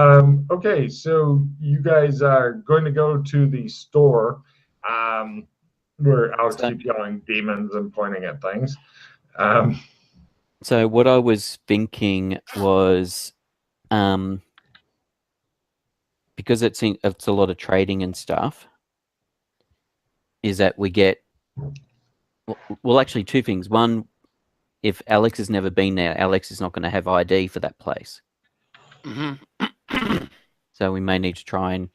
Okay, so you guys are going to go to the store where Alex So, keeps yelling demons and pointing at things. Um, so what I was thinking was, um, because it's a lot of trading and stuff, is that we get well, actually two things. One, if Alex has never been there, Alex is not going to have ID for that place, Mm-hmm. so we may need to try and.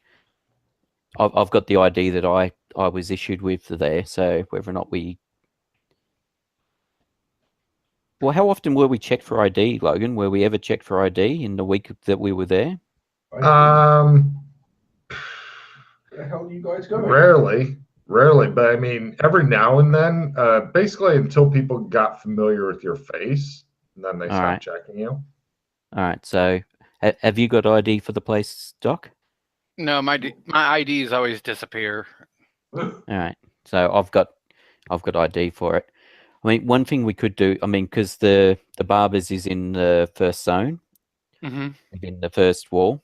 I've got the ID that I was issued with for there, so whether or not we. Well, how often were we checked for ID, Logan? Were we ever checked for ID in the week that we were there? um, Where the hell are you guys going? rarely, but I mean, every now and then, basically until people got familiar with your face, and then they All stopped right. checking you. All right. So, have you got ID for the place, Doc? No, my IDs always disappear. All right. So I've got ID for it. I mean, one thing we could do. I mean, because the barbers is in the first zone, Mm-hmm. in the first wall.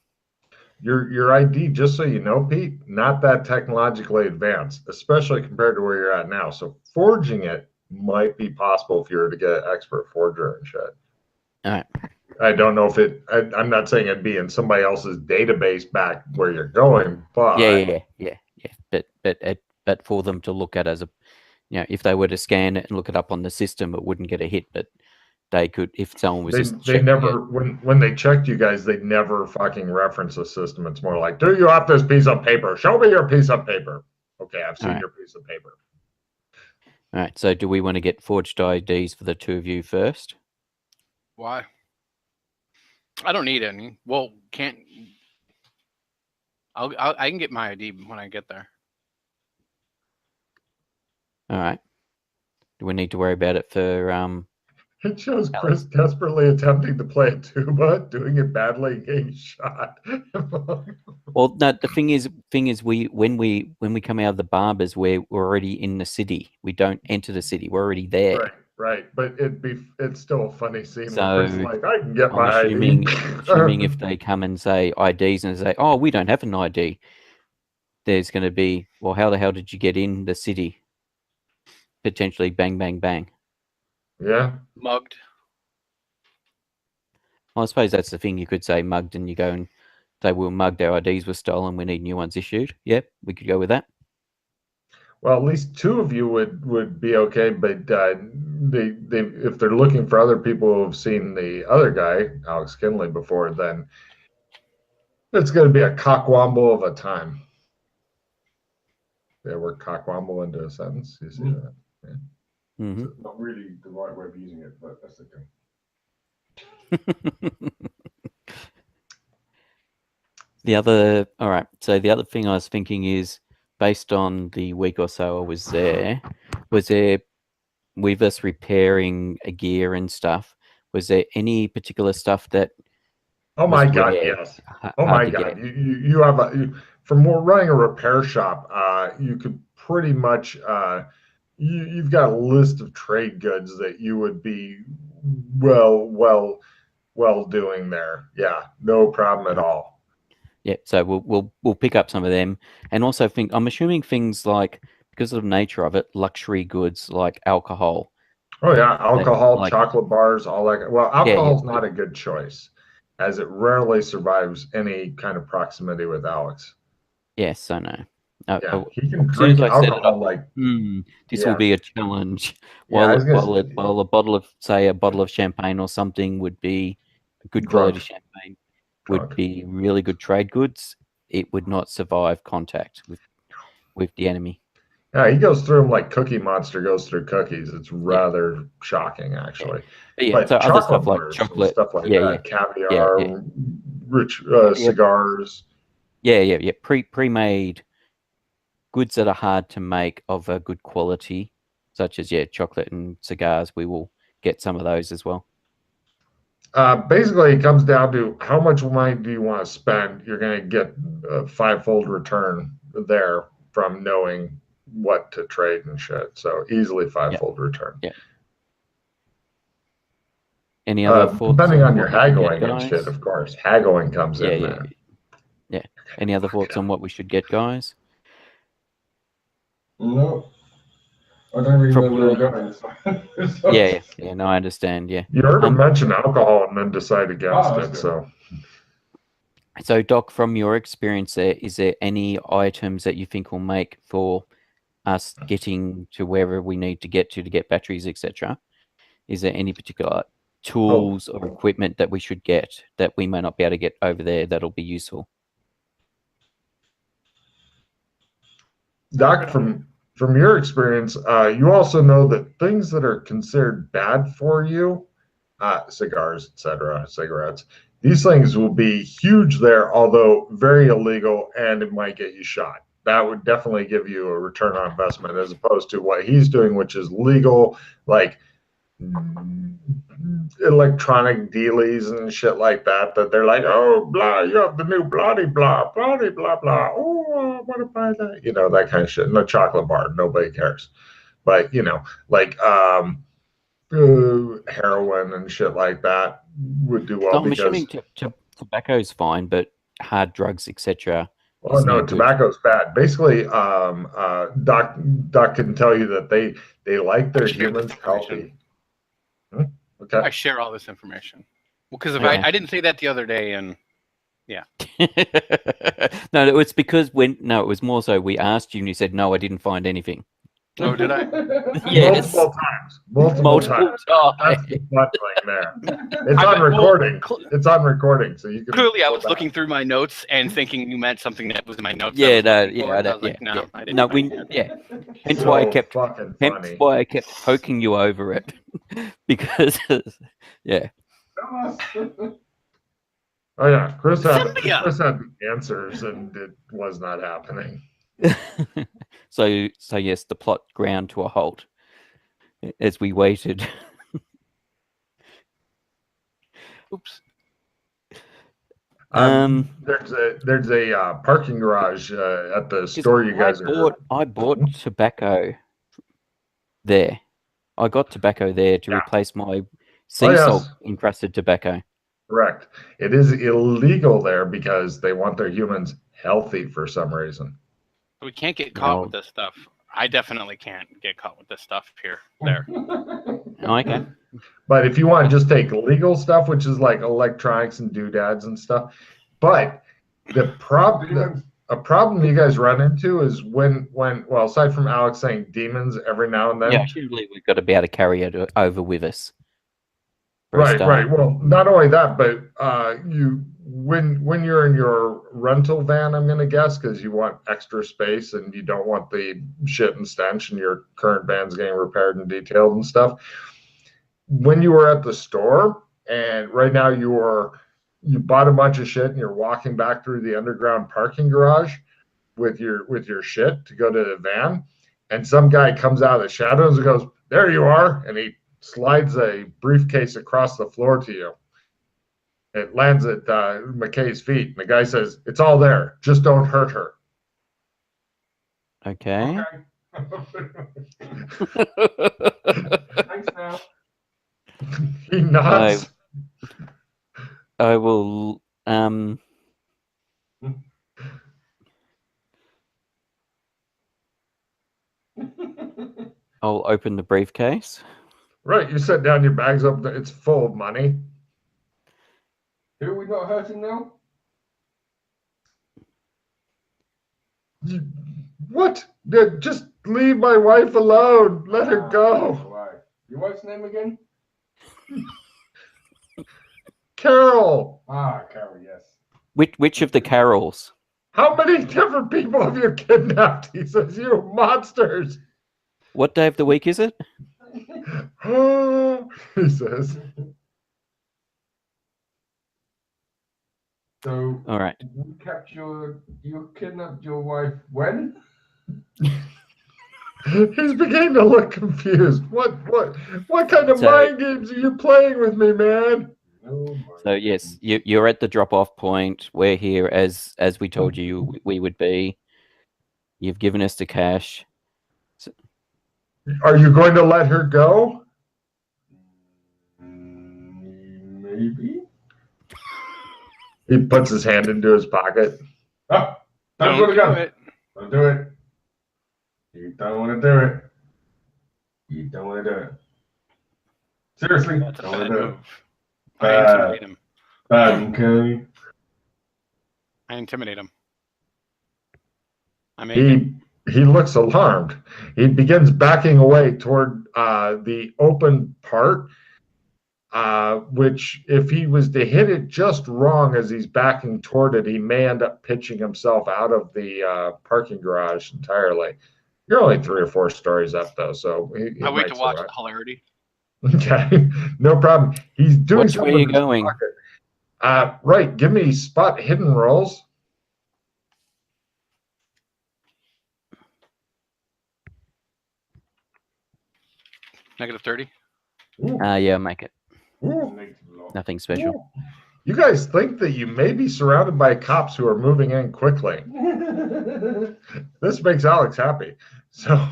Your ID, just so you know, Pete, not that technologically advanced, especially compared to where you're at now. So forging it might be possible if you were to get an expert forger and shit. All right. I don't know if I'm not saying it'd be in somebody else's database back where you're going, but Yeah. But for them to look at as a, if they were to scan it and look it up on the system, it wouldn't get a hit. But they could, if someone was just they checking never it. when they checked you guys, they never fucking reference the system. It's more like, do you have this piece of paper? Show me your piece of paper. Okay, I've seen your piece of paper. All right. So, do we want to get forged IDs for the two of you first? Why? I don't need any. Well, can't. I can get my ID when I get there. All right. Do we need to worry about it for It shows Chris desperately attempting to play a tuba, doing it badly, and getting shot. Well, no. The thing is, when we come out of the barbers, we're already in the city. We don't enter the city. We're already there. Right. But it's still a funny scene So, where Chris is like, I can get I'm my assuming ID. if they come and say IDs and say, oh, we don't have an ID, there's going to be, well, how the hell did you get in the city? Potentially bang, bang, bang. Yeah. Mugged. Well, I suppose that's the thing. You could say mugged, and you go and say, well, mugged, our IDs were stolen, we need new ones issued. Yep, we could go with that. Well, at least two of you would be okay, but they if they're looking for other people who have seen the other guy, Alex Kinley, before, then it's going to be a cockwomble of a time. Yeah, we're cockwomble into a sentence. You see that? Yeah. Mm-hmm. It's not really the right way of using it, but that's okay. All right. So the other thing I was thinking is, based on the week or so I was there, with us repairing a gear and stuff, was there any particular stuff that Oh was my God, rare, yes. hard Oh my to God, get? you have from running a repair shop. You could pretty much you've got a list of trade goods that you would be well doing there. Yeah, no problem at all. Yeah, so we'll pick up some of them, and also I'm assuming things like, because of the nature of it, luxury goods like alcohol. Oh yeah, alcohol, like, chocolate bars, all that. Well, alcohol's yeah. not a good choice, as it rarely survives any kind of proximity with Alex. Yes, I know. Yeah, he can As soon as drink I set it alcohol up, like this will yeah. be a challenge. Yeah, I was gonna While a bottle of champagne or something would be a good quality champagne, would be really good trade goods, it would not survive contact with the enemy. Yeah, he goes through them like Cookie Monster goes through cookies. It's rather shocking, actually. Yeah. But So other chocolate stuff like bars and chocolate, stuff like that, caviar, rich cigars. Yeah. Pre-made goods that are hard to make of a good quality, such as chocolate and cigars. We will get some of those as well. Basically, it comes down to how much money do you want to spend. You're going to get a five-fold return there from knowing what to trade and shit. So easily five-fold return. Yeah. Any other thoughts? Depending on your what we should get, haggling and shit, guys? of course. Haggling comes Yeah, in yeah, there. yeah. Any other thoughts on what we should get, guys? No. I don't really know From where I'm your going. yeah. No, I understand. Yeah. You heard him mention alcohol and then decide against that's it. good. So, Doc, from your experience there, is there any items that you think will make for us getting to wherever we need to get batteries, etc.? Is there any particular tools or equipment that we should get that we may not be able to get over there that'll be useful? Doc, from your experience, you also know that things that are considered bad for you, cigars, etc., cigarettes, these things will be huge there, although very illegal, and it might get you shot. That would definitely give you a return on investment as opposed to what he's doing, which is legal, like electronic dealies and shit like that. That they're like, oh, blah, you have the new bloody blah, bloody blah blah. Oh, I want to buy that, that kind of shit. No chocolate bar, nobody cares. But like heroin and shit like that would do well So I'm because. assuming tobacco is fine, but hard drugs, etc. Oh no, tobacco's bad. Basically, Doc can tell you that they like their humans healthy. Okay. I share all this information. Well, because if I didn't say that the other day, and yeah. No, it was because it was more so we asked you and you said no, I didn't find anything. Oh, did I? Yes. Multiple times. That's the fun thing there. It's on recording. It's on recording, so you can. Clearly, I was looking through my notes and thinking you meant something that was in my notes. Yeah, I didn't. No, Hence why I kept poking you over it because, yeah. Oh yeah, Chris had the answers, and it was not happening. So yes, the plot ground to a halt as we waited. Oops. There's a parking garage at the store you guys I bought tobacco there. I got tobacco there to replace my sea salt encrusted tobacco. Correct. It is illegal there because they want their humans healthy for some reason. We can't get caught with this stuff. I definitely can't get caught with this stuff there. Okay. But if you want to just take legal stuff, which is like electronics and doodads and stuff, but a problem you guys run into is when aside from Alex saying demons every now and then. Yeah, usually we've got to be able to carry it over with us. Right. Well, not only that, but when you're in your rental van, I'm going to guess, because you want extra space and you don't want the shit and stench, and your current van's getting repaired and detailed and stuff. When you were at the store, and right now you bought a bunch of shit and you're walking back through the underground parking garage with your shit to go to the van, and some guy comes out of the shadows and goes, "There you are," and he slides a briefcase across the floor to you. It lands at McKay's feet, and the guy says, "It's all there. Just don't hurt her." Okay. Thanks now. He nods. I will. I'll open the briefcase. Right, you set down your bags up. It's full of money. Who are we not hurting now? What? Just leave my wife alone. Let her go. Right. Your wife's name again? Carol. Carol, yes. Which of the Carols? How many different people have you kidnapped? He says, "You monsters." What day of the week is it? He says. So, all right. You kidnapped your wife when? He's beginning to look confused. What kind of mind games are you playing with me, man? So yes, you're at the drop-off point. We're here as we told you we would be. You've given us the cash. So, are you going to let her go? Maybe. He puts his hand into his pocket. Oh, Don't go to do gun. it. Don't do it. You don't want to do it. You don't want to do it. Seriously, That's a don't want bad to do it. move. I intimidate him. Okay. I intimidate him. I make him. He looks alarmed. He begins backing away toward the open part, which if he was to hit it just wrong as he's backing toward it, he may end up pitching himself out of the parking garage entirely. You're only 3 or 4 stories up, though, so he I wait might to watch survive. the hilarity. Okay, no problem. He's doing Which something way are you with his going? pocket. Right, give me spot hidden rolls. Negative 30. Ooh. Yeah, make it. Ooh. Nothing special. Ooh. You guys think that you may be surrounded by cops who are moving in quickly. This makes Alex happy. So,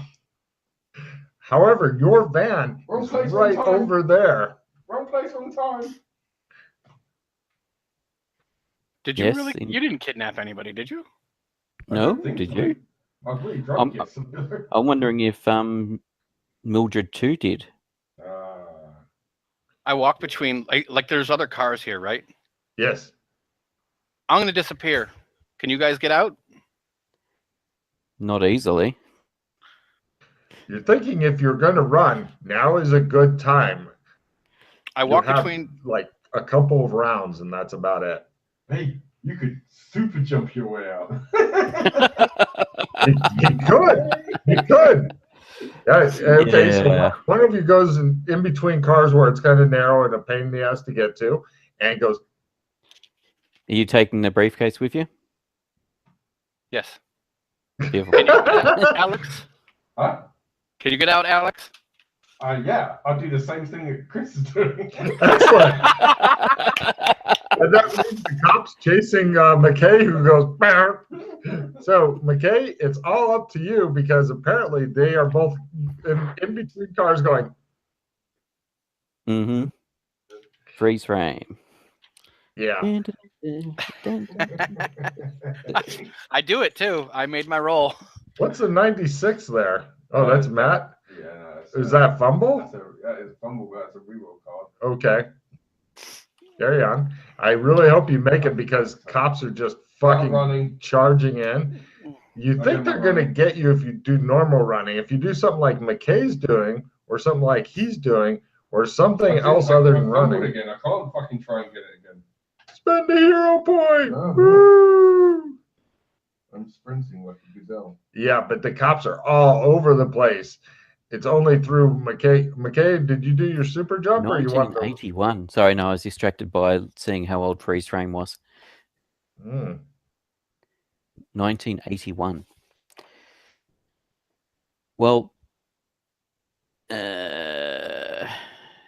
however, your van Wrong is place, right wrong time. over there. Wrong place, wrong time. Did you Yes, really? You didn't kidnap anybody, did you? I No, don't think did so. you? I was really drunk yesterday. I'm wondering if Mildred too did. I walk between like there's other cars here, right? Yes. I'm gonna disappear. Can you guys get out? Not easily. You're thinking if you're going to run, now is a good time. I walk have, between. like a couple of rounds, and that's about it. Hey, you could super jump your way out. You could. You could. Yeah, okay, Yeah. so one of you goes in between cars where it's kind of narrow and a pain in the ass to get to, and goes, Are you taking the briefcase with you? Yes. Beautiful. Can you get out, Alex? Huh? Can you get out, Alex? Yeah, I'll do the same thing that Chris is doing. excellent. And that leaves the cops chasing McKay, who goes, "Bow." So, McKay, it's all up to you because apparently they are both in between cars going, Mm-hmm. Freeze frame. yeah. I do it too. I made my roll. What's the 96 there? Oh, that's Matt? Yeah, no, Is that fumble? That is fumble, but that's a reroll card. Okay. Carry on. I really hope you make it because cops are just fucking running. charging in. You think they're going to get you if you do normal running. If you do something like McKay's doing, or something like he's doing, or something else other than running. Again. I can't fucking try and get it again. Spend a hero point. No. Woo! I'm sprinting like a gazelle. Yeah, but the cops are all over the place. It's only through McKay. McKay, did you do your super jump or you want to? 1981. Sorry, no, I was distracted by seeing how old freeze frame was. 1981. Well,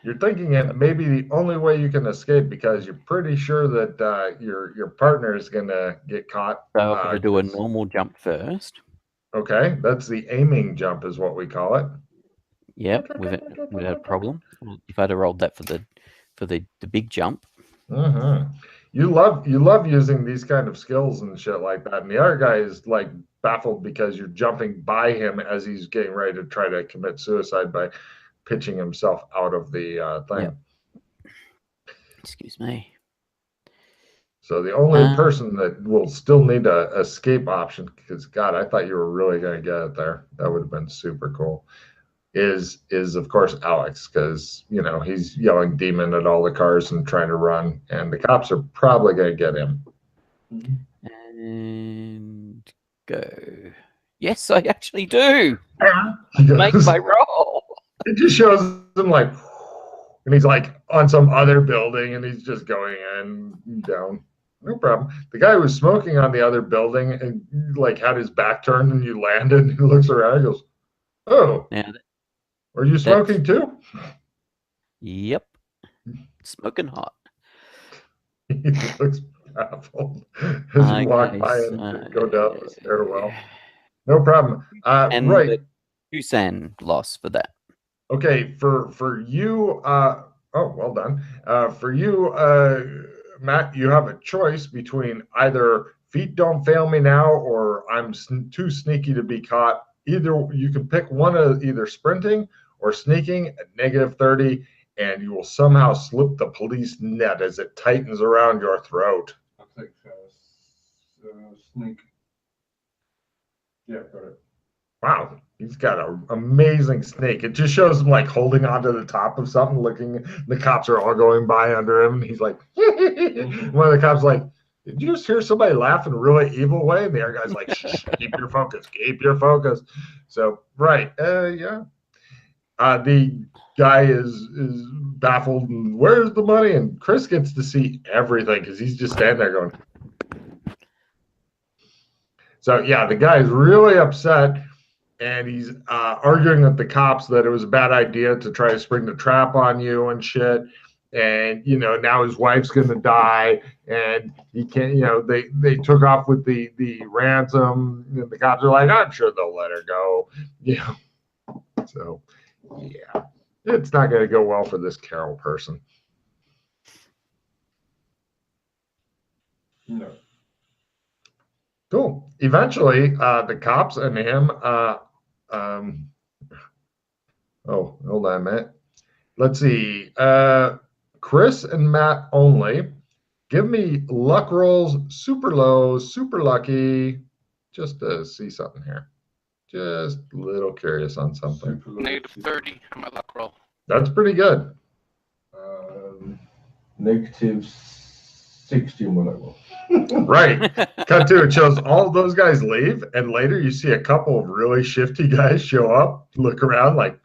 you're thinking it may be the only way you can escape because you're pretty sure that your partner is going to get caught. So I've got to do a normal jump first. Okay, that's the aiming jump is what we call it. Yep, without a problem. If I'd have rolled that for the big jump. Mm-hmm. You love using these kind of skills and shit like that. And the other guy is like baffled because you're jumping by him as he's getting ready to try to commit suicide by pitching himself out of the thing. Yep. Excuse me. So the only person that will still need a escape option, because God, I thought you were really going to get it there. That would have been super cool. Is of course Alex, because he's yelling demon at all the cars and trying to run, and the cops are probably going to get him. And go. Yes, I actually do. Goes, make my roll. It just shows him like, and he's like on some other building, and he's just going in down. No problem. The guy who was smoking on the other building and like had his back turned, and you landed, and he looks around, and goes, "Oh, now are you smoking too?" Yep, smoking hot. He looks baffled as you walk by and go down the stairwell. No problem. And right. Tucson loss for that. Okay, for you, Oh, well done. For you, Matt, you have a choice between either feet don't fail me now or I'm too sneaky to be caught. Either you can pick one of either sprinting or sneaking at -30, and you will somehow slip the police net as it tightens around your throat. I'll take sneak. Yeah, got it. Wow, he's got an amazing snake. It just shows him like holding onto the top of something, looking. The cops are all going by under him, and he's like, one of the cops like, did you just hear somebody laugh in a really evil way? And the other guy's like, shh, keep your focus, keep your focus. So, right, yeah. The guy is baffled, and where's the money? And Chris gets to see everything because he's just standing there going. So, yeah, the guy is really upset. And he's arguing with the cops that it was a bad idea to try to spring the trap on you and shit. And, you know, now his wife's going to die and he can't, you know, they took off with the ransom. And the cops are like, I'm sure they'll let her go. You know, so, yeah, it's not going to go well for this Carol person. No. Cool. Eventually, the cops and him, oh, hold on a minute. Let's see. Chris and Matt only. Give me luck rolls, super low, super lucky, just to see something here. Just a little curious on something. -30 on my luck roll. That's pretty good. -60 on my luck roll. Right. Cut to it shows all of those guys leave, and later you see a couple of really shifty guys show up, look around like,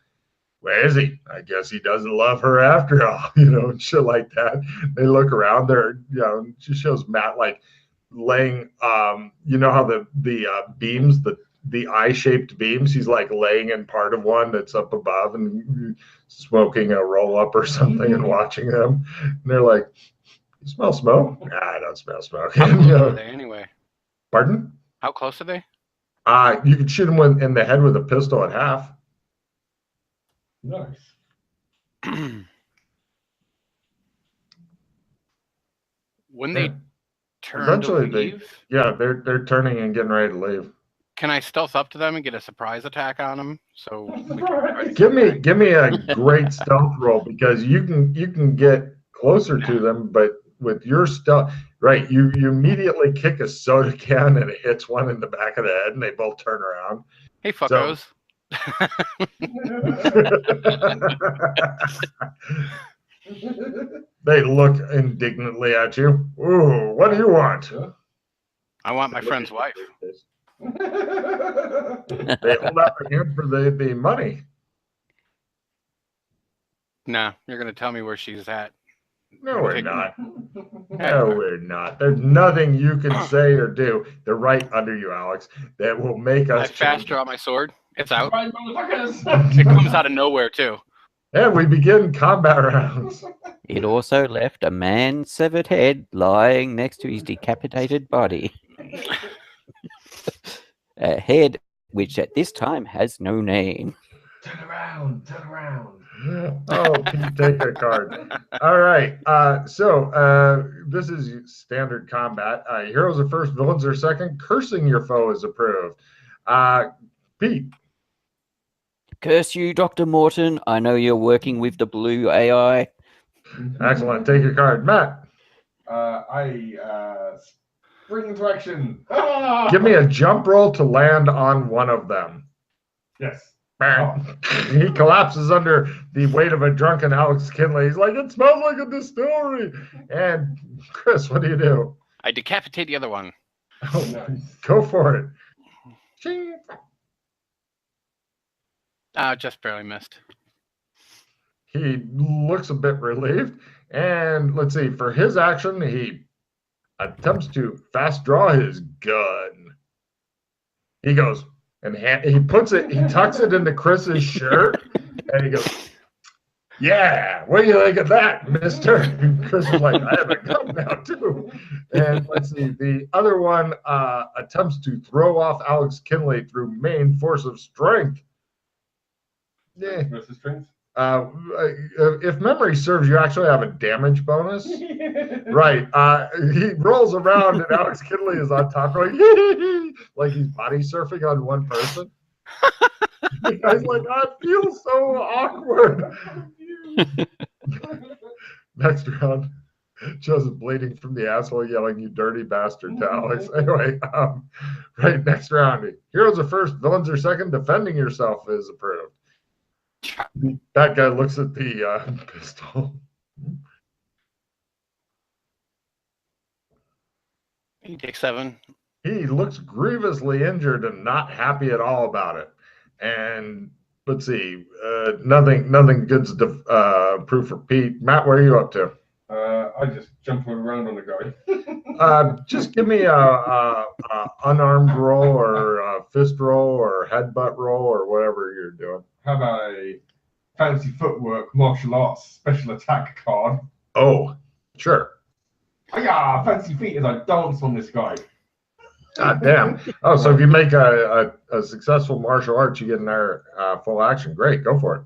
where is he? I guess he doesn't love her after all, you know, and shit like that. They look around there, you know, it just shows Matt like laying, you know how the beams, the eye-shaped beams, he's like laying in part of one that's up above and smoking a roll-up or something and watching them. And they're like, you smell smoke? Nah, I don't smell smoke. How close are they anyway? Pardon? How close are they? You can shoot him in the head with a pistol at half. Nice. When they turn Eventually to leave, they're turning and getting ready to leave. can I stealth up to them and get a surprise attack on them? So we can Give me a great stealth roll because you can get closer to them, but with your stealth, right? You immediately kick a soda can and it hits one in the back of the head, and they both turn around. Hey, fuckos. They look indignantly at you. Ooh, what do you want? I want my friend's wife. They hold out their hand for the money. Nah, you're gonna tell me where she's at. No, we're not. No, we're not. There's nothing you can say or do. They're right under you, Alex, that will make us. I fast draw my sword. It's out. It comes out of nowhere too. And we begin combat rounds. It also left a man's severed head lying next to his decapitated body. A head which at this time has no name. Turn around, turn around. Oh, Pete, take a card. All right. So this is standard combat. Heroes are first, villains are second. Cursing your foe is approved. Pete. Curse you, Dr. Morton. I know you're working with the blue AI. Excellent. Take your card. Matt. I spring into action. Give me a jump roll to land on one of them. Yes. He collapses under the weight of a drunken Alex Kinley. He's like, it smells like a distillery. And Chris, what do you do? I decapitate the other one. Oh, nice. Go for it. Ching. Just barely missed. He looks a bit relieved. And let's see, for his action, he attempts to fast draw his gun. He goes, and he puts it, he tucks it into Chris's shirt, and he goes, yeah, what do you think of that, mister? And Chris is like, I have a gun now, too. And let's see, the other one attempts to throw off Alex Kinley through main force of strength. Yeah. Versus strength? If memory serves, you actually have a damage bonus. Right. He rolls around and Alex Kinley is on top going, like he's body surfing on one person. The guy's like, I feel so awkward. Next round, Joseph bleeding from the asshole, yelling, "You dirty bastard" to Alex. Anyway, right, next round. Heroes are first, villains are second. Defending yourself is approved. That guy looks at the pistol. He takes 7. He looks grievously injured and not happy at all about it. And let's see, nothing good's proof for Pete. Matt, what are you up to? I just jump around on the guy. Just give me a unarmed roll or a fist roll or headbutt roll or whatever you're doing. How about a fancy footwork, martial arts, special attack card? Oh, sure. Yeah, fancy feet as I dance on this guy. God damn. Oh, so if you make a successful martial arts, you get an air full action. Great, go for it.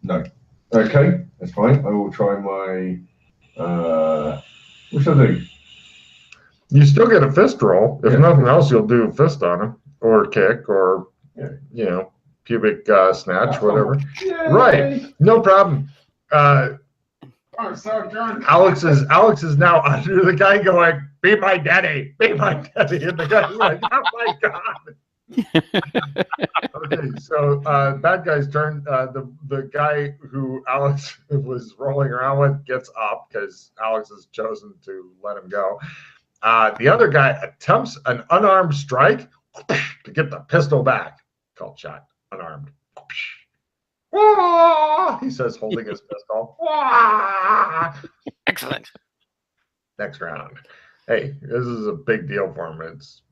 No. Okay, that's fine. I will try my. What should I do? You still get a fist roll. If nothing else, you'll do a fist on him, or kick, or pubic snatch, whatever. Right, no problem. I'm so drunk. Alex is now under the guy going, "Be my daddy, be my daddy," and the guy's like, "Oh my god." Okay, so bad guy's turn. The guy who Alex was rolling around with gets up because Alex has chosen to let him go. The other guy attempts an unarmed strike to get the pistol back. Called shot, unarmed. He says, holding his pistol. Excellent. Next round. Hey, this is a big deal for him. It's,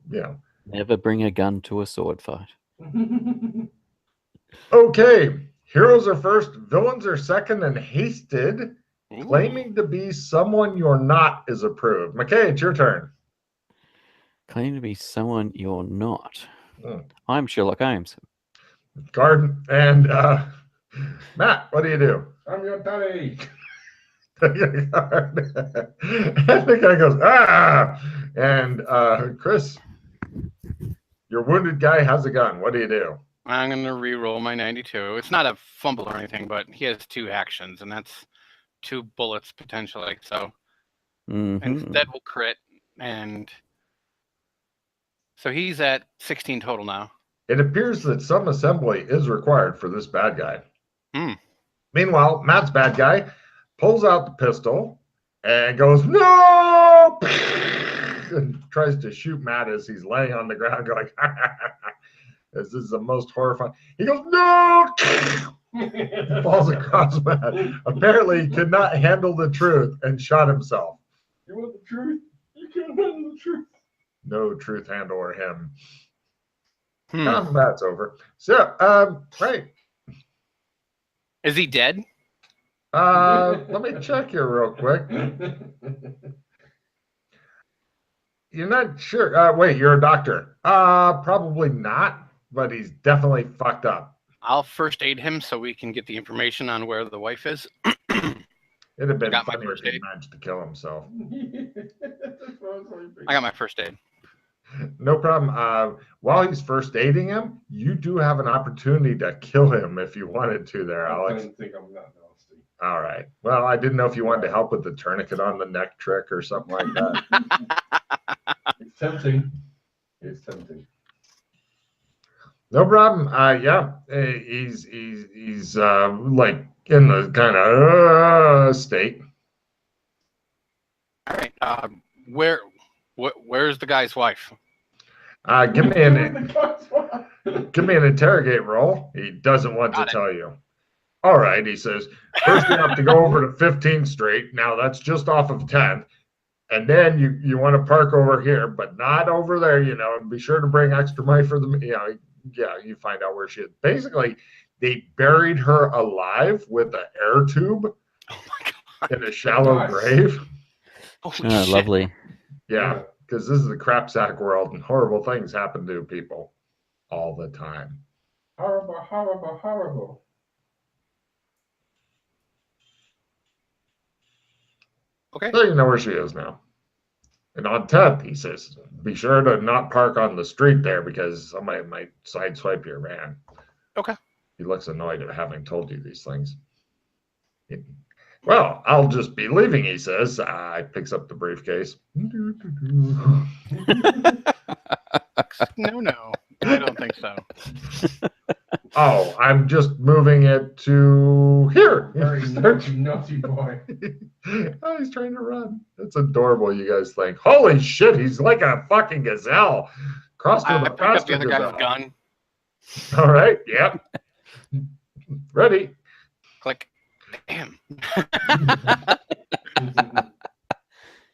Never bring a gun to a sword fight. Okay. Heroes are first, villains are second, and hasted. Claiming to be someone you're not is approved. McKay, it's your turn. Claiming to be someone you're not. I'm Sherlock Holmes. Garden and Matt, what do you do? I'm your daddy. And the guy goes, ah! And Chris, your wounded guy has a gun. What do you do? I'm going to re-roll my 92. It's not a fumble or anything, but he has 2 actions, and that's 2 bullets potentially. So instead we'll crit. And so he's at 16 total now. It appears that some assembly is required for this bad guy. Meanwhile, Matt's bad guy pulls out the pistol and goes, "No!" and tries to shoot Matt as he's laying on the ground going, this is the most horrifying. He goes, "No!" falls across Matt. Apparently, he could not handle the truth and shot himself. You want the truth? You can't handle the truth. No truth handler him. Combat's over. So, right. Is he dead? Let me check here real quick. You're not sure. Wait, you're a doctor. Probably not, but he's definitely fucked up. I'll first aid him so we can get the information on where the wife is. It'd have been funny if he managed to kill himself. I got my first aid. No problem. While he's first aiding him, you do have an opportunity to kill him if you wanted to there, Alex. I don't think I'm that nasty. All right. Well, I didn't know if you wanted to help with the tourniquet on the neck trick or something like that. It's tempting. It's tempting. No problem. Yeah, he's like in the kind of state. All right. Where's the guy's wife? Give me an interrogate roll. He doesn't want to tell you. All right, he says. First, you have to go over to 15th Street. Now that's just off of 10th, and then you want to park over here, but not over there. And be sure to bring extra money for them. Yeah, you find out where she is. Basically, they buried her alive with an air tube in a shallow grave. Oh, lovely. Yeah, because this is the crap sack world and horrible things happen to people all the time. Horrible, horrible, horrible. Okay. So you know where she is now. And on 10th, he says, be sure to not park on the street there because somebody might sideswipe your van. Okay. He looks annoyed at having told you these things. Well, I'll just be leaving, he says. Picks up the briefcase. No, I don't think so. Oh, I'm just moving it to here. Very naughty boy. Oh, he's trying to run. That's adorable, you guys think. Holy shit, he's like a fucking gazelle. Crossed with I a picked up the faster other gazelle. guy's gun. All right, yep. Ready. Click. Damn.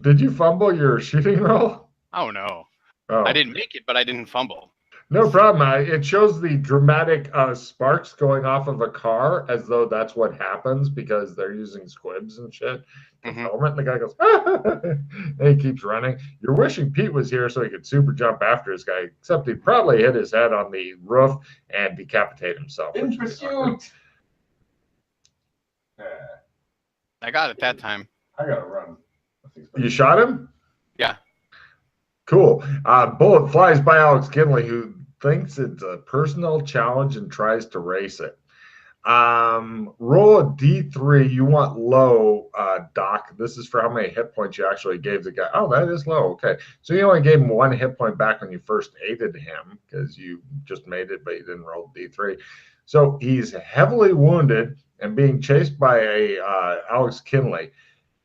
Did you fumble your shooting roll? Oh no. Oh. I didn't make it, but I didn't fumble. No problem. It shows the dramatic sparks going off of a car as though that's what happens because they're using squibs and shit to film it. And the guy goes, and he keeps running. You're wishing Pete was here so he could super jump after this guy, except he'd probably hit his head on the roof and decapitate himself. In pursuit. I got it that time. I gotta run. You shot him? Yeah. Cool. Bullet flies by Alex Kinley, who thinks it's a personal challenge and tries to race it. Roll a D3. You want low, Doc. This is for how many hit points you actually gave the guy. Oh, that is low. Okay. So you only gave him 1 hit point back when you first aided him because you just made it, but you didn't roll D3. So he's heavily wounded and being chased by Alex Kinley.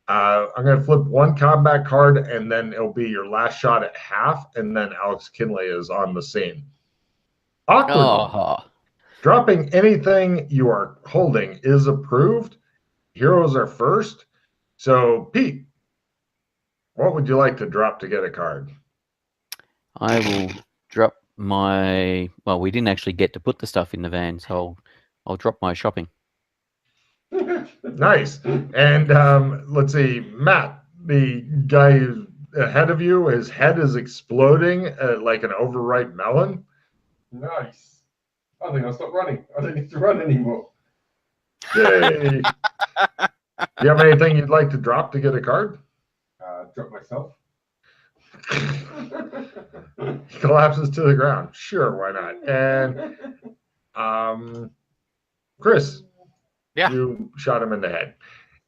I'm going to flip 1 combat card, and then it'll be your last shot at half, and then Alex Kinley is on the scene. Awkward. Dropping anything you are holding is approved. Heroes are first. So, Pete, what would you like to drop to get a card? I will drop my... Well, we didn't actually get to put the stuff in the van, so I'll drop my shopping. Nice. And let's see, Matt, the guy who's ahead of you, his head is exploding like an overripe melon. Nice. I think I'll stop running. I don't need to run anymore. Yay. Do you have anything you'd like to drop to get a card? Drop myself. He collapses to the ground. Sure, why not? And Chris. Yeah. You shot him in the head.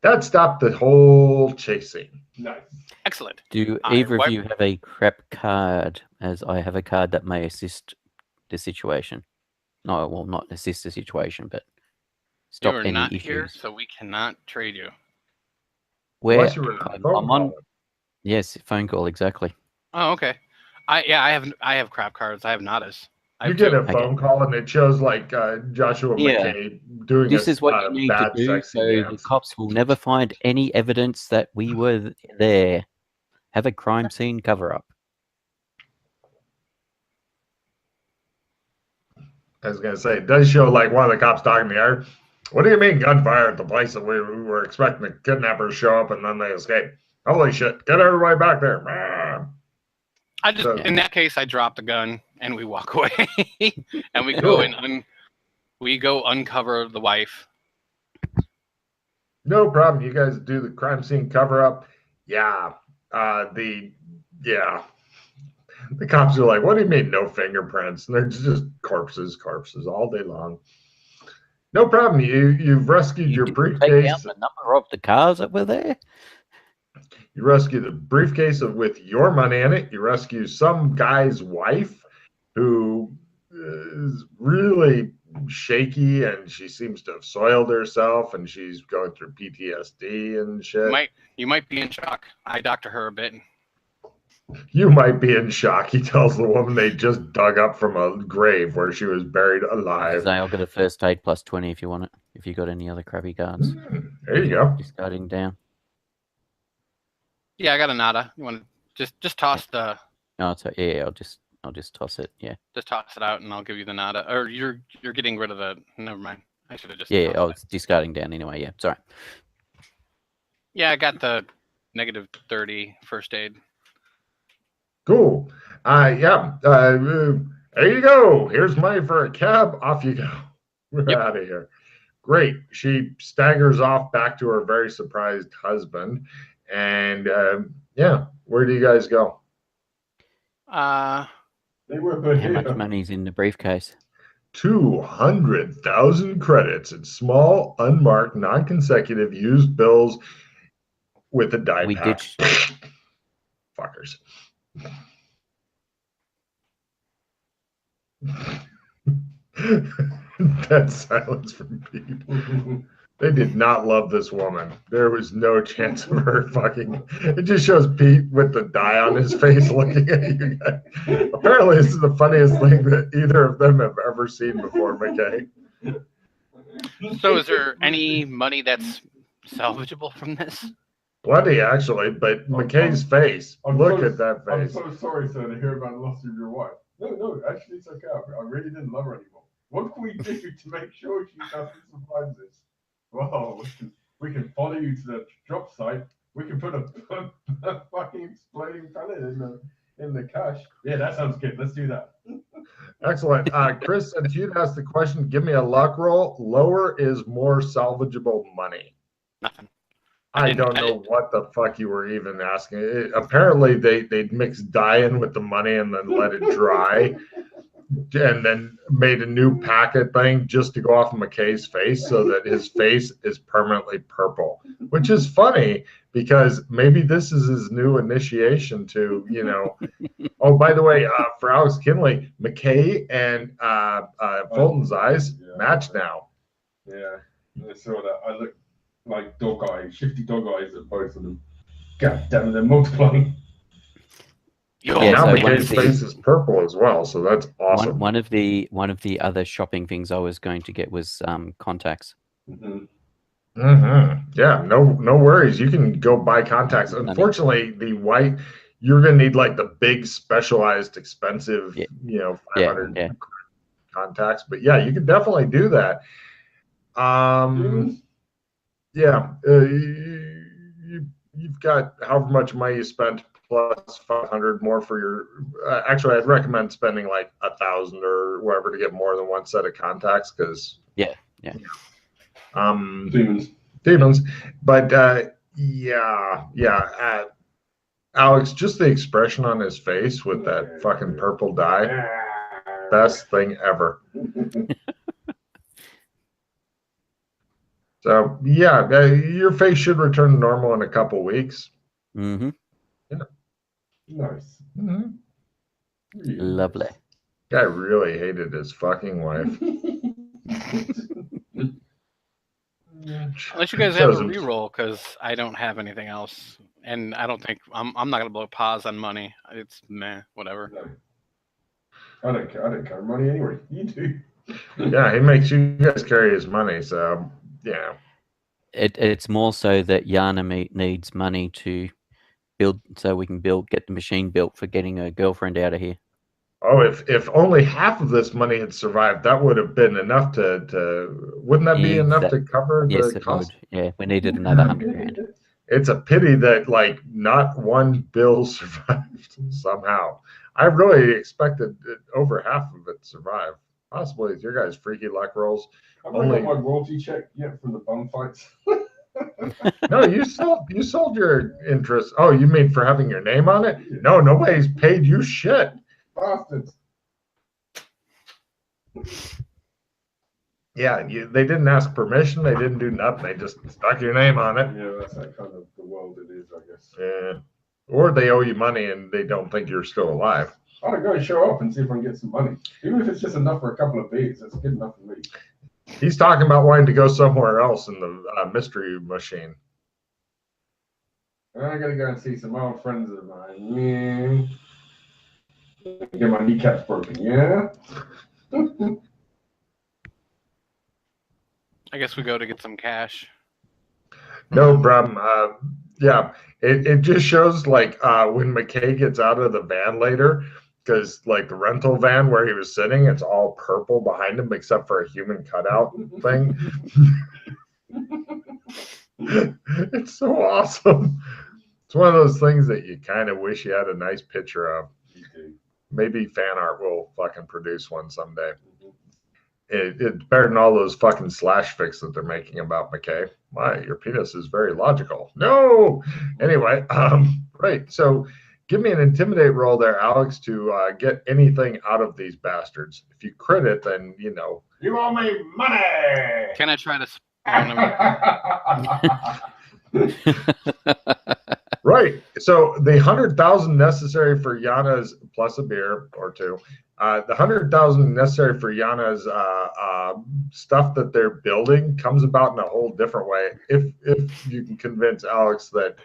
That stopped the whole chase scene. Nice. Excellent. Do either of you have a crap card, as I have a card that may assist the situation? No, well, not assist the situation, but stop You are any not issues. here, so we cannot trade you. Where Unless you were on a phone on, call. yes, phone call, exactly. Oh, okay. I have crap cards. I have nadas. You get a phone call and it shows like Joshua McKay doing This is what you need to bad do, sexy so the dance. cops will never find any evidence that we were there. Have a crime scene cover-up. I was gonna say, it does show like one of the cops talking to the other. What do you mean gunfire at the place that we were expecting the kidnappers to show up and then they escape? Holy shit! Get everybody back there! I just, in that case, I drop the gun and we walk away, and we go and we go uncover the wife. No problem. You guys do the crime scene cover up. Yeah. The cops are like, what do you mean no fingerprints? And they're just corpses all day long. No problem. You've rescued your briefcase. Take down the number of the cars that were there. You rescue the briefcase with your money in it. You rescue some guy's wife who is really shaky and she seems to have soiled herself and she's going through PTSD and shit. You might be in shock. I doctor her a bit. You might be in shock, he tells the woman they just dug up from a grave where she was buried alive. I'll get a first aid plus 20 if you want it. If you got any other crappy cards. There you go. Discarding down. Yeah, I got a nada. You want to just toss the? Oh, so, yeah, I'll just toss it. Yeah. Just toss it out, and I'll give you the nada. Or you're getting rid of the. Never mind. I should have just. Yeah. Oh, it's discarding down anyway. Yeah. Sorry. Yeah, I got the -30 first aid. Cool. Yeah. There you go. Here's money for a cab. Off you go. We're Yep. out of here. Great. She staggers off back to her very surprised husband. And yeah, where do you guys go? They were good How much here. money's in the briefcase? 200,000 credits in small, unmarked, non-consecutive used bills with a die We pack. ditched. Fuckers. Dead silence from Pete. They did not love this woman. There was no chance of her fucking. It just shows Pete with the die on his face looking at you guys. Apparently, this is the funniest thing that either of them have ever seen before, McKay. So is there any money that's salvageable from this? Plenty, actually, but McKay's face. Look at that I'm face. so sorry, sir, to hear about the loss of your wife. No, actually, it's okay. I really didn't love her anymore. What can we do to make sure she doesn't survive this? Well, we can follow you to the drop site. We can put a fucking exploding pellet in the cache. Yeah, that sounds good. Let's do that. Excellent. Chris, since you'd asked the question, give me a luck roll. Lower is more salvageable money. Nothing. I don't know what the fuck you were even asking. Apparently, they'd mix dye in with the money and then let it dry, and then made a new packet thing just to go off of McKay's face so that his face is permanently purple, which is funny because maybe this is his new initiation to, you know. Oh, by the way, for Alex Kinley, McKay and Fulton's eyes match now. Yeah, I saw that. I look like dog eyes, shifty dog eyes at both of them. God damn it, they're multiplying. Yeah, now McKay's face is purple as well, so that's awesome. One of the other shopping things I was going to get was contacts. Yeah, no worries. You can go buy contacts. Unfortunately, the white, you're gonna need like the big, specialized, expensive, 500 contacts. But yeah, you can definitely do that. Yeah, you've got however much money you spent plus 500 more for your. Actually, I'd recommend spending like 1,000 or whatever to get more than one set of contacts because demons. But Alex, just the expression on his face with that fucking purple dye, best thing ever. So yeah, your face should return to normal in a couple weeks. Mm-hmm. Yeah. Nice. Mm-hmm. Lovely. Guy really hated his fucking wife. Unless you guys have a reroll, because I don't have anything else, and I don't think I'm not gonna blow pause on money. It's meh, whatever. No. I don't care money anyway. You do. Yeah, he makes you guys carry his money, so yeah. It's more so that Yana needs money to build, so we can get the machine built for getting a girlfriend out of here. Oh, if only half of this money had survived, that would have been enough to wouldn't that be enough to cover the cost? Would. Yeah, we needed another 100 grand. It's a pity that like not one bill survived somehow. I really expected over half of it survived. Possibly with your guys' freaky luck rolls. I've not got my royalty check yet from the bum fights. No, you sold your interest. Oh, you mean for having your name on it? No, nobody's paid you shit. Bastards. Yeah, they didn't ask permission. They didn't do nothing. They just stuck your name on it. Yeah, that's that kind of the world it is, I guess. Yeah. Or they owe you money and they don't think you're still alive. I'll go show up and see if I can get some money. Even if it's just enough for a couple of beers, that's good enough for me. He's talking about wanting to go somewhere else in the mystery machine. I gotta go and see some old friends of mine. Yeah. Get my kneecaps broken, yeah? I guess we go to get some cash. No problem. Yeah, it just shows like when McKay gets out of the van later, because like the rental van where he was sitting, it's all purple behind him except for a human cutout thing. It's so awesome. It's one of those things that you kind of wish you had a nice picture of. You do. maybe fan art will fucking produce one someday. It's better than all those fucking slash fics that they're making about McKay. Why, your penis is very logical. No. Anyway, right. So give me an intimidate roll there, Alex, to get anything out of these bastards. If you crit it, then you know. You owe me money. Can I try to spawn him? Right. So the 100,000 necessary for Yana's plus a beer or two. The 100,000 necessary for Yana's stuff that they're building comes about in a whole different way. If you can convince Alex that.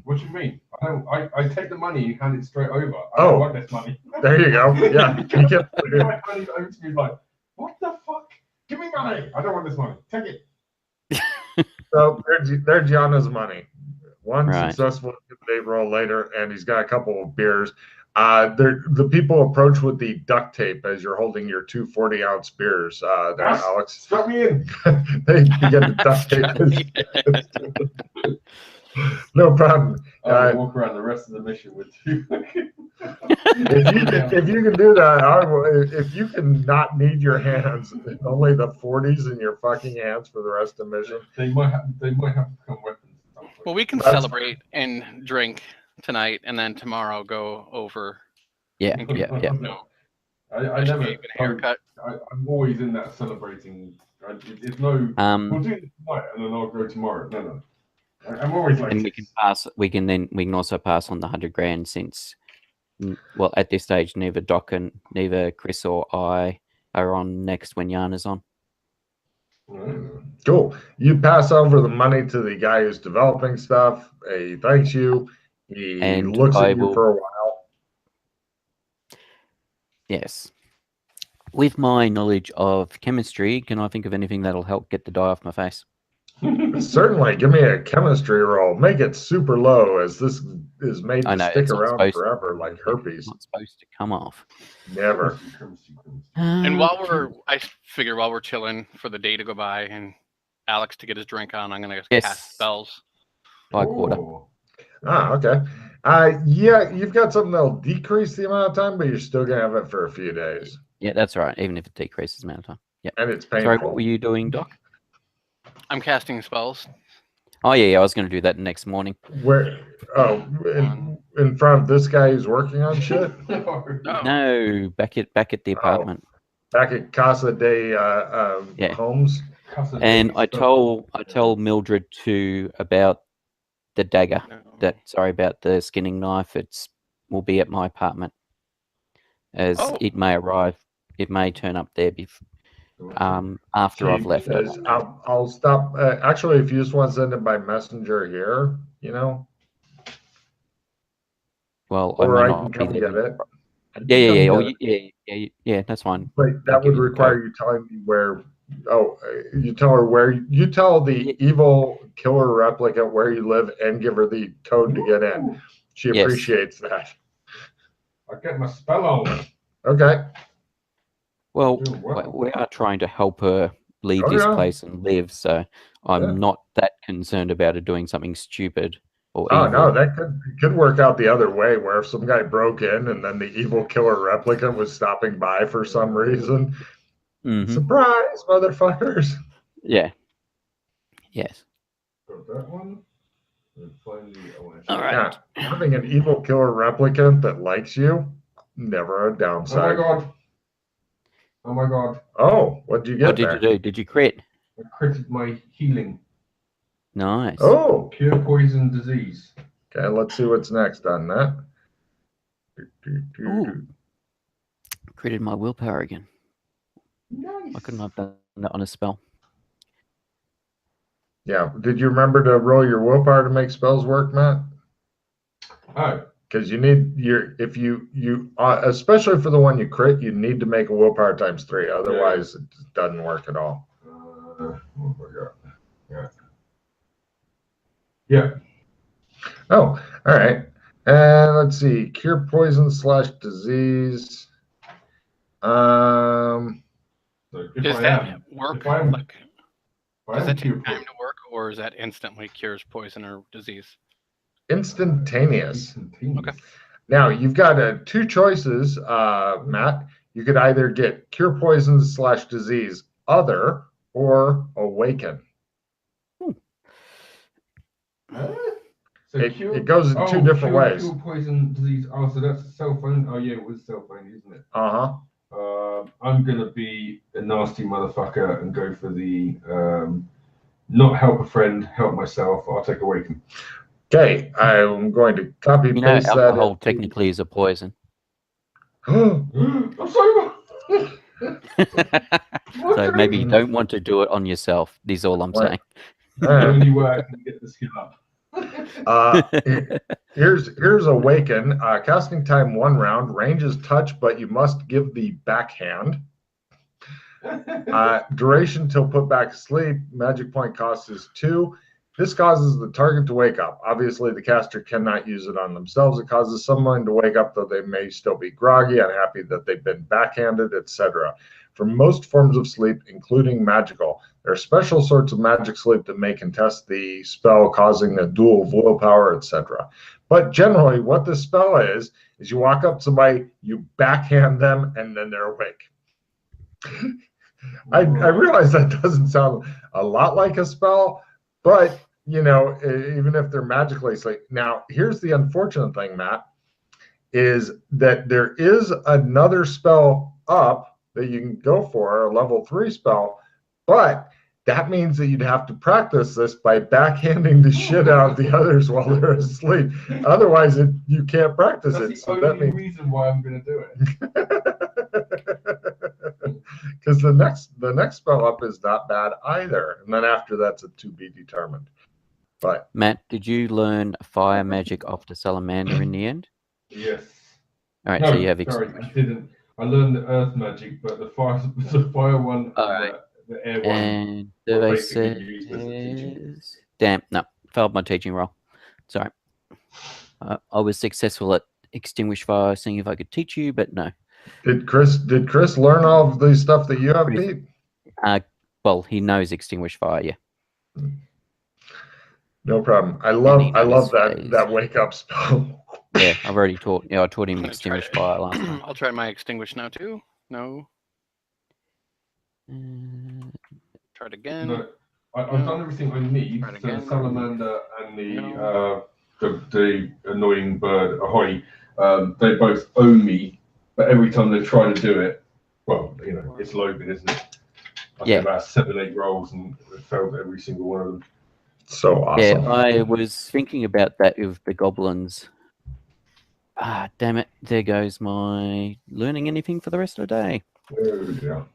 What do you mean? I take the money, you hand it straight over. I Oh. don't want this money. There you go. Yeah. You hand it over to me like, what the fuck? Give me money. I don't want this money. Take it. So there's Yana's money. One Right. successful intimidate roll later, and he's got a couple of beers. The people approach with the duct tape as you're holding your 2 40-ounce beers there, Yes. Alex. Strap me in. They begin to duct tape. No problem. I'll walk around the rest of the mission with you. If you can do that, I will. If you can not need your hands, only the 40s in your fucking hands for the rest of the mission. They might have to become weapons. Well, we can That's- celebrate and drink tonight, and then tomorrow go over. Yeah. No, I never. shave and haircut. I'm always in that celebrating. It's no. We'll do it tonight, and then I'll go tomorrow. No. I'm always like. And we can pass. We can also pass on the 100 grand since, well, at this stage, neither Doc and neither Chris or I are on next when Yana's on. Cool. You pass over the money to the guy who's developing stuff. He thanks you. He And looks I at you will- for a while. Yes. With my knowledge of chemistry, can I think of anything that'll help get the dye off my face? Certainly, give me a chemistry roll. Make it super low, as this is made I to know, stick it's not around supposed to. forever, like herpes. It's not supposed to come off. Never. And I figure while we're chilling for the day to go by and Alex to get his drink on, I'm gonna Yes. cast spells. By quarter. Okay. Yeah, you've got something that'll decrease the amount of time, but you're still gonna have it for a few days, Yeah, that's all right. Even if it decreases the amount of time. Yeah. and it's painful. Sorry, what were you doing, Doc? I'm casting spells. Oh yeah, I was going to do that next morning. Where? Oh, in front of this guy who's working on shit. No, back at the apartment. Back at Casa de Yeah. Homes. And I tell Mildred about the dagger. About the skinning knife. Will be at my apartment, as it may arrive. It may turn up there after I've left. I'll stop. Actually, if you just want to send it by messenger here, Well, or may I not can be come there. get it. Yeah. That's fine. But that would require you telling me where. Oh, you tell her where. You tell the evil killer replicant where you live, and give her the code to get in. She appreciates that. I get my spell on. Okay. Well, Doing well. we are trying to help her leave Oh, this yeah. place and live, so I'm not that concerned about her doing something stupid or Oh evil. no, that could work out the other way, where if some guy broke in and then the evil killer replicant was stopping by for some reason. Mhm. Surprise, motherfuckers! Yeah. Yes. Got that one. And finally, I want to. All right. Yeah, having an evil killer replicant that likes you, never a Oh my downside. god. Oh my god. Oh, what did you get What did there? you do? Did you crit? I critted my healing. Nice. Oh, Cure poison disease. okay. Let's see what's next on that. Ooh. Critted my willpower again. Nice. I couldn't have done that on a spell. Yeah. Did you remember to roll your willpower to make spells work, Matt? Oh. Because you need if you especially for the one you crit, you need to make a willpower times 3. Otherwise, it just doesn't work at all. What have I got? Yeah. Yeah. Oh, all right. And let's see, cure poison / disease. So if Does I that am, work? if I'm- Like, if I does am that cure take time to work, or is that instantly cures poison or disease? Instantaneous. instantaneous. Okay. Now you've got two choices, Matt. You could either get cure poisons / disease, other, or awaken. So it goes in two different ways. Cure, poison, disease. Oh, so that's self-owned. Oh yeah, it was self-owned, isn't it? I'm gonna be a nasty motherfucker and go for the not help a friend, help myself. I'll take awaken. Okay, I'm going to copy paste that. Alcohol technically is a poison. I'm sorry. So maybe you don't want to do it on yourself. Is all I'm saying. The only way I can get the skill up. Here's awaken. Casting time 1 round. Range is touch, but you must give the backhand. Duration till put back to sleep. Magic point cost is 2. This causes the target to wake up. Obviously, the caster cannot use it on themselves. It causes someone to wake up, though they may still be groggy, unhappy that they've been backhanded, etc. For most forms of sleep, including magical, there are special sorts of magic sleep that may contest the spell, causing a dual willpower, etc. But generally, what this spell is you walk up to somebody, you backhand them, and then they're awake. I realize that doesn't sound a lot like a spell, but, you know, even if they're magically asleep. Now, here's the unfortunate thing, Matt, is that there is another spell up that you can go for, a level 3 spell, but that means that you'd have to practice this by backhanding the shit out of the others while they're asleep. Otherwise, you can't practice it. That's the only reason why I'm going to do it. Because the next spell up is not bad either, and then after that's a to be determined. But Matt, did you learn fire magic off the salamander in the end? Yes. All right, so you have sorry, I didn't. I learned the earth magic, but the fire one, all right. the air one. And survey says, damn, no, failed my teaching role. Sorry. I was successful at extinguish fire, seeing if I could teach you, but no. Did Chris learn all of the stuff that you have, Pete? Well, he knows extinguish fire, yeah. No problem. I love that wake up spell. Yeah, I've already taught. Yeah, I taught him extinguish fire last time. I'll try my extinguish now too. No. Try it again. No, I've done everything I need. So the salamander and the annoying bird, ahoy, they both owe me. But every time they try to do it, well, you know, it's Logan, isn't it? I've had about 7-8 rolls and failed every single one of them. So awesome. Yeah, I was thinking about that with the goblins. Ah, damn it. There goes my learning anything for the rest of the day. Oh,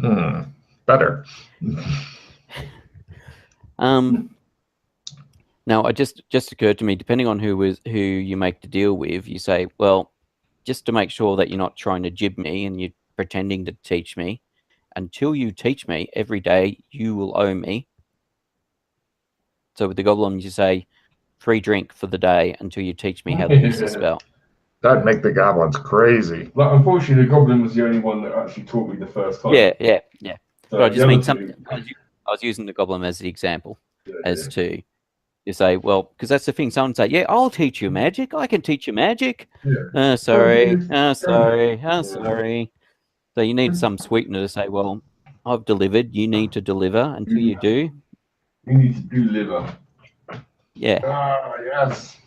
yeah. Better. Now, it just occurred to me, depending on who you make the deal with, you say, well, just to make sure that you're not trying to jib me and you're pretending to teach me, until you teach me every day, you will owe me. So with the goblins, you say, free drink for the day until you teach me how to use the spell. That'd make the goblins crazy. Like, unfortunately, the goblin was the only one that actually taught me the first time. Yeah. So but I just mean something. I was using the goblin as the example, to you say, well, because that's the thing. Someone say, yeah, I'll teach you magic. I can teach you magic. Yeah. Sorry. So you need some sweetener to say, well, I've delivered. You need to deliver until you do. You need to deliver. Yeah. Ah, yes.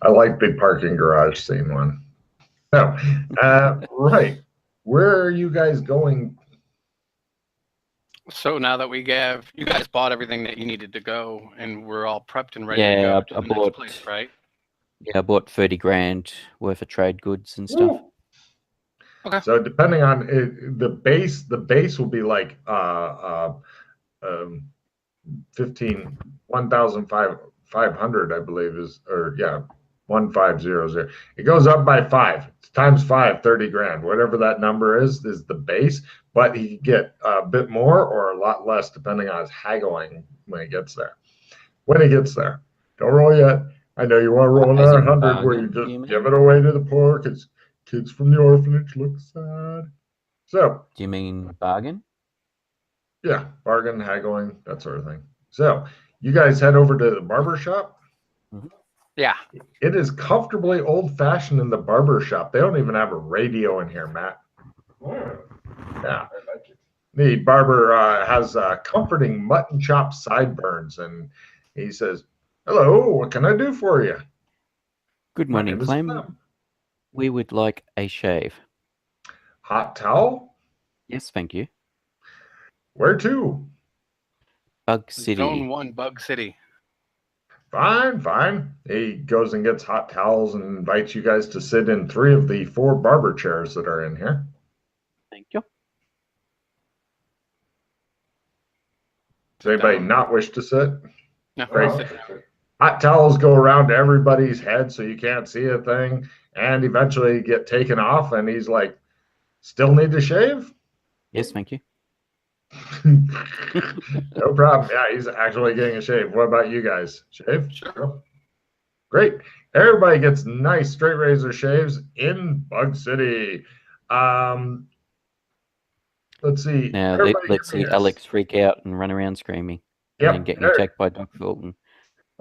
I like big parking garage scene one. No, right. Where are you guys going? So now that you guys bought everything that you needed to go, and we're all prepped and ready to go to the next place, right? Yeah, I bought 30 grand worth of trade goods and stuff. Ooh. Okay. So depending on it, the base will be like 1,500, I believe is, or yeah, 1500. It goes up by 5. It's times 5, 30 grand. Whatever that number is the base, but he can get a bit more or a lot less depending on his haggling when he gets there. Don't roll yet. I know you want to roll another 100 where you just give it away to the poor because kids from the orphanage look sad. So. Do you mean bargain? Yeah, bargain, haggling, that sort of thing. So you guys head over to the barber shop. Mm-hmm. Yeah. It is comfortably old-fashioned in the barber shop. They don't even have a radio in here, Matt. Yeah. Yeah. I like it. The barber has comforting mutton chop sideburns, and he says, "Hello, what can I do for you?" Good My morning, name is Clem. Clem. We would like a shave. Hot towel? Yes, thank you. Where to? Bug City. Zone 1, Bug City. Fine, fine. He goes and gets hot towels and invites you guys to sit in 3 of the 4 barber chairs that are in here. Thank you. Does anybody not wish to sit? No, Great. sit down. Hot towels go around to everybody's head so you can't see a thing, and eventually get taken off, and he's like, "Still need to shave?" Yes, thank you. No problem. Yeah, he's actually getting a shave. What about you guys? Shave? Sure. Great. Everybody gets nice straight razor shaves in Bug City. Let's see. Now, Everybody let's give me see a- Alex freak out and run around screaming. Yep. And then getting attacked by Doc Fulton.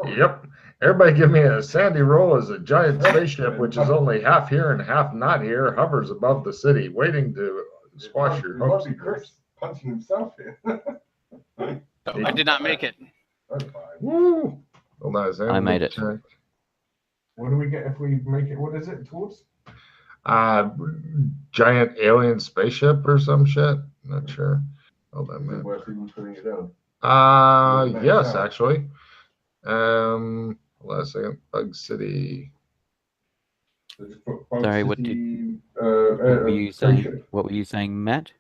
Yep. Everybody give me a sandy roll as a giant spaceship, which is only half here and half not here, hovers above the city, waiting to squash your hopes. It Chris punching himself here. I did not make it. That's fine. Woo! Hold on a second. I made it. Check. What do we get if we make it? What is it towards? Giant alien spaceship or some shit. Not sure. Hold on a Is it minute. worth even putting it down? Yes, actually. Hold on a second. Bug City. So just put Bug Sorry, what City, What were you saying? spaceship. What were you saying, Matt?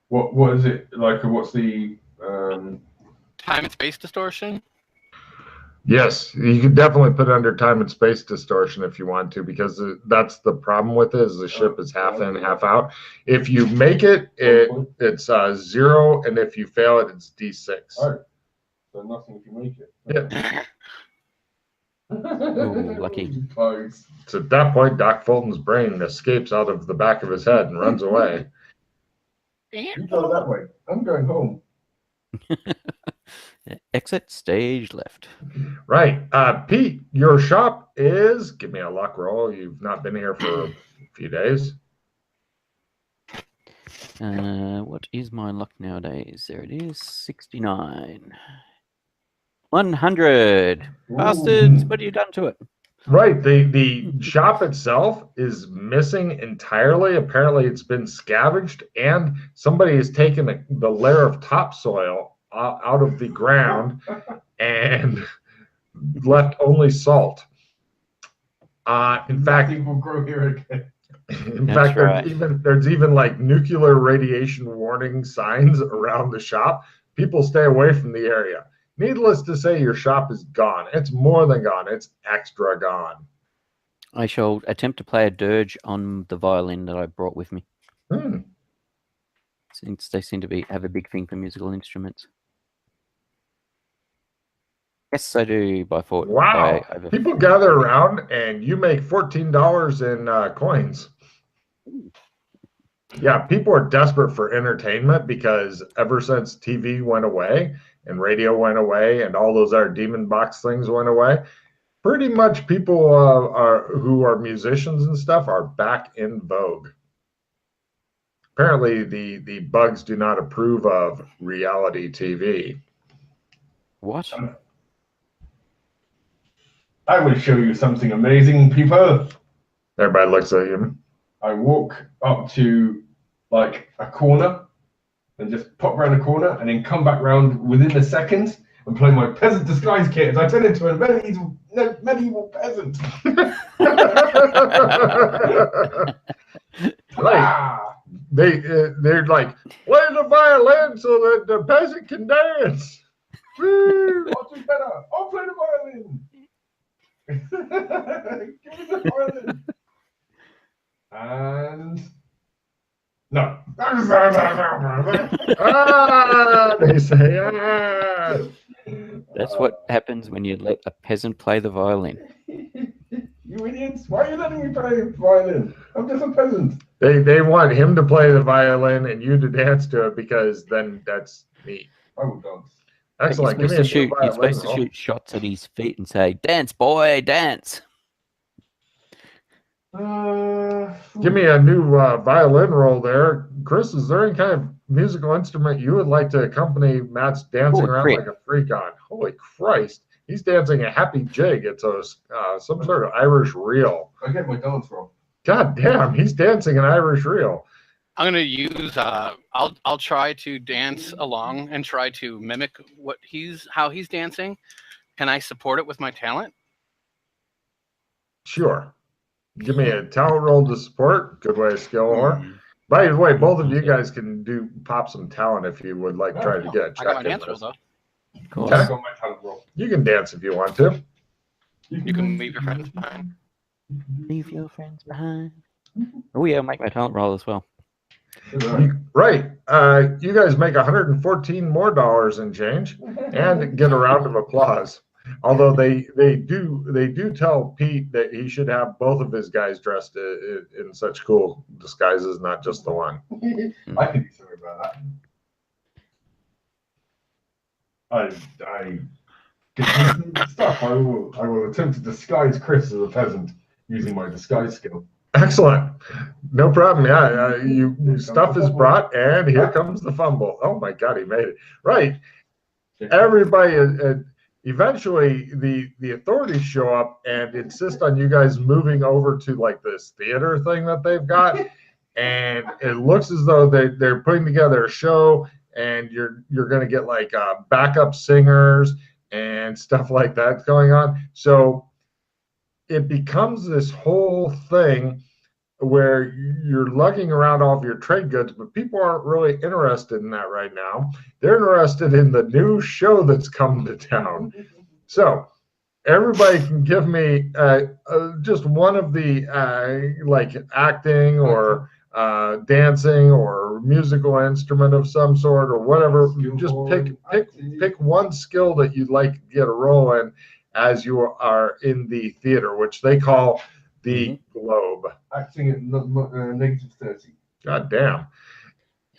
What is it like? What's the Time and space distortion? Yes, you can definitely put it under time and space distortion if you want to, because that's the problem with it, is the ship is half in, half out. If you make it, it's 0, and if you fail it, it's D6. Oh, so nothing if you make it. Yeah. Ooh, lucky. Close. So at that point, Doc Fulton's brain escapes out of the back of his head and runs away. You go that way. I'm going home. Exit stage left. Right. Pete, your shop is, give me a luck roll. You've not been here for a few days. What is my luck nowadays? There it is. 69. 100. Bastards, what have you done to it? Right. The shop itself is missing entirely. Apparently, it's been scavenged, and somebody has taken the layer of topsoil out of the ground and left only salt. In fact, Nothing will grow here again. in That's fact, right. there's even like nuclear radiation warning signs around the shop. People stay away from the area. Needless to say, your shop is gone. It's more than gone. It's extra gone. I shall attempt to play a dirge on the violin that I brought with me, since they seem to have a big thing for musical instruments. Yes, I do. By thought. Wow. Over People gather around and you make $14 in coins. Yeah, people are desperate for entertainment because ever since TV went away and radio went away and all those other demon box things went away, pretty much people who are musicians and stuff are back in vogue. Apparently, the bugs do not approve of reality TV. What? I will show you something amazing, people. Everybody looks at him. I walk up to like a corner and just pop around the corner and then come back round within a second and play my peasant disguise kit as I turn into a medieval peasant. Like they're like, play the violin so that the peasant can dance. Woo! I'll do better. I'll play the violin. Give me the violin. And no. They say, That's what happens when you let a peasant play the violin. You idiots! Why are you letting me play the violin? I'm just a peasant. They want him to play the violin and you to dance to it because then that's neat. I will dance. Excellent. Give me a new You're violin supposed to roll. shoot shots at his feet and say, "Dance, boy, dance." Give me a new violin roll there. Chris, is there any kind of musical instrument you would like to accompany Matt's dancing around crit. like a freak on? Holy Christ. He's dancing a happy jig. It's some sort of Irish reel. I get my dance roll. God damn, he's dancing an Irish reel. I'm gonna use. I'll try to dance along and try to mimic how he's dancing. Can I support it with my talent? Sure. Give me a talent roll to support. Good way of skill or. By the way, both of you guys can pop some talent if you would like try to get a check. I got my dance roll though. Cool. Okay. I got my talent roll. You can dance if you want to. You can leave your friends behind. Leave your friends behind. Oh yeah, I'll make my talent roll as well. Right. You guys make $114 more and change and get a round of applause. Although they do tell Pete that he should have both of his guys dressed in such cool disguises, not just the one. I can do something about that. I stuff. I will attempt to disguise Chris as a peasant using my disguise skill. Excellent. No problem. Yeah, stuff is brought, and here comes the fumble. Oh my God, he made it. Right. Everybody, eventually the authorities show up and insist on you guys moving over to like this theater thing that they've got. And it looks as though they're putting together a show, and you're going to get like backup singers and stuff like that going on. So it becomes this whole thing where you're lugging around all of your trade goods, but people aren't really interested in that right now. They're interested in the new show that's come to town. So everybody can give me just one of the like acting or dancing or musical instrument of some sort or whatever. Just pick one skill that you'd like to get a role in as you are in the theater, which they call the Globe. Acting at negative 30. God damn.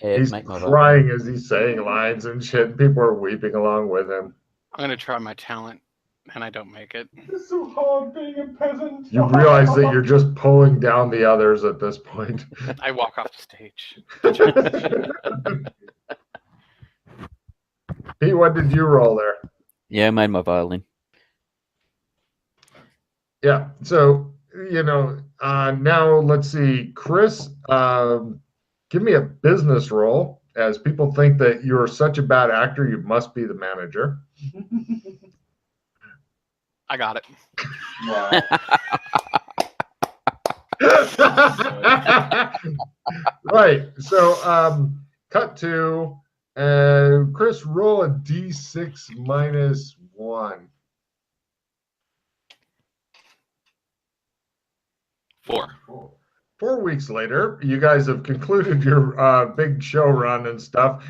Yeah, He's crying as he's saying lines and shit, and people are weeping along with him. I'm gonna try my talent, and I don't make it. It's so hard being a peasant. You realize that you're just pulling down the others at this point. I walk off the stage. Pete, what did you roll there? Yeah, I made my violin. Yeah, so, now let's see. Chris, give me a business roll, as people think that you're such a bad actor, you must be the manager. I got it. Wow. Right, so cut to Chris, roll a d6 minus 1. 4. 4 weeks later, you guys have concluded your big show run and stuff.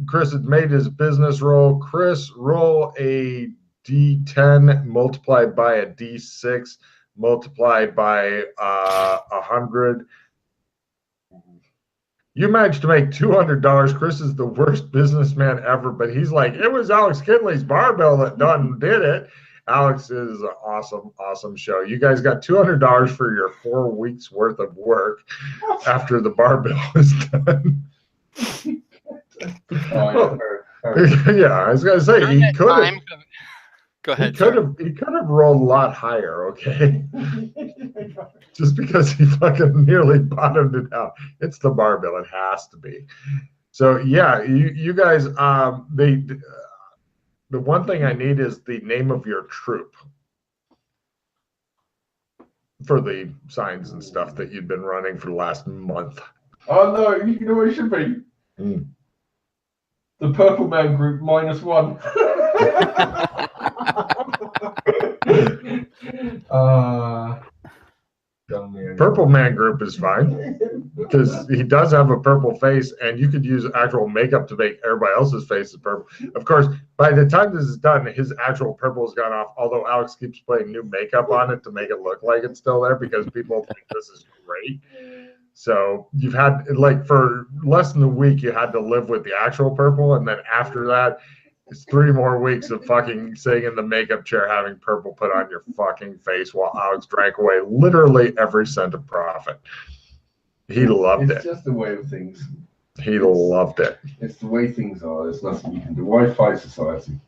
Chris had made his business roll. Chris, roll a d10 multiplied by a d6 multiplied by 100. You managed to make $200. Chris is the worst businessman ever, but he's like, it was Alex Kinley's barbell that did it. Alex is an awesome show. You guys got $200 for your 4 weeks worth of work after the barbell is done. Yeah, I was gonna say he could have. Go ahead. He could have rolled a lot higher, okay? Just because he fucking nearly bottomed it out. It's the barbell. It has to be. So yeah, you guys. The one thing I need is the name of your troupe for the signs and stuff that you've been running for the last month. Oh no, you know what it should be? The Purple Man Group -1. Purple Man Group is fine because he does have a purple face, and you could use actual makeup to make everybody else's faces purple. Of course, by the time this is done, his actual purple has gone off, although Alex keeps putting new makeup on it to make it look like it's still there because people think this is great. So you've had, like, for less than a week, you had to live with the actual purple, and then after that, it's 3 more weeks of fucking sitting in the makeup chair having purple put on your fucking face while Alex drank away literally every cent of profit. He loved it. It's just the way of things. He loved it. It's the way things are. There's nothing you can do. Wi-Fi society.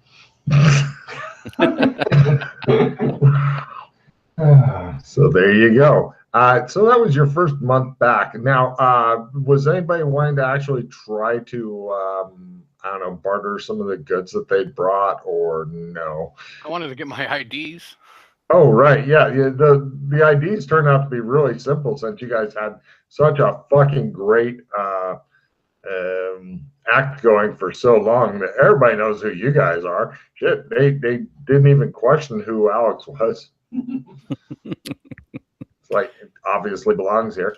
So there you go. So that was your first month back. Now, was anybody wanting to actually try to, I don't know, barter some of the goods that they brought, or no? I wanted to get my IDs. Oh, right. Yeah. The IDs turned out to be really simple since you guys had such a fucking great act going for so long that everybody knows who you guys are. Shit, they didn't even question who Alex was. It's like, it obviously belongs here.